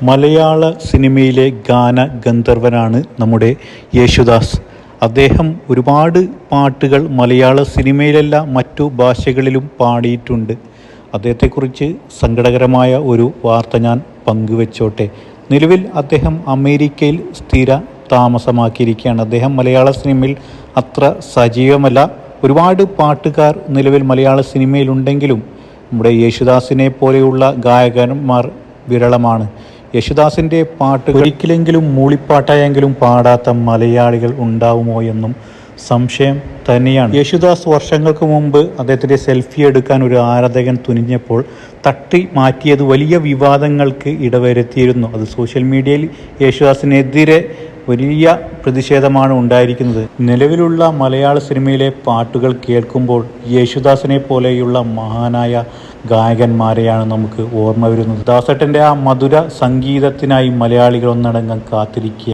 മലയാള സിനിമയിലെ ഗാന ഗന്ധർവനാണ് നമ്മുടെ യേശുദാസ്. അദ്ദേഹം ഒരുപാട് പാട്ടുകൾ മലയാള സിനിമയിലല്ല മറ്റു ഭാഷകളിലും പാടിയിട്ടുണ്ട്. അദ്ദേഹത്തെക്കുറിച്ച് സങ്കടകരമായ ഒരു വാർത്ത ഞാൻ പങ്കുവെച്ചോട്ടെ. നിലവിൽ അദ്ദേഹം അമേരിക്കയിൽ സ്ഥിര താമസമാക്കിയിരിക്കുകയാണ്. അദ്ദേഹം മലയാള സിനിമയിൽ അത്ര സജീവമല്ല. ഒരുപാട് പാട്ടുകാർ നിലവിൽ മലയാള സിനിമയിലുണ്ടെങ്കിലും നമ്മുടെ യേശുദാസിനെ പോലെയുള്ള ഗായകന്മാർ വിരളമാണ്. യേശുദാസിൻ്റെ പാട്ട് ഒരിക്കലെങ്കിലും മൂളിപ്പാട്ടായെങ്കിലും പാടാത്ത മലയാളികൾ ഉണ്ടാവുമോ എന്നും സംശയം തന്നെയാണ്. യേശുദാസ് വർഷങ്ങൾക്ക് മുമ്പ് അദ്ദേഹത്തിൻ്റെ സെൽഫി എടുക്കാൻ ഒരു ആരാധകൻ തുനിഞ്ഞപ്പോൾ തട്ടി മാറ്റിയത് വലിയ വിവാദങ്ങൾക്ക് ഇടവരുത്തിയിരുന്നു. അത് സോഷ്യൽ മീഡിയയിൽ യേശുദാസിനെതിരെ വലിയ പ്രതിഷേധമാണ് ഉണ്ടായിരിക്കുന്നത്. നിലവിലുള്ള മലയാള സിനിമയിലെ പാട്ടുകൾ കേൾക്കുമ്പോൾ യേശുദാസിനെ പോലെയുള്ള മഹാനായ ഗായകന്മാരെയാണ് നമുക്ക് ഓർമ്മ വരുന്നത്. ദാസേട്ടൻ്റെ ആ മധുര സംഗീതത്തിനായി മലയാളികൾ ഒന്നടങ്കം കാത്തിരിക്കുക.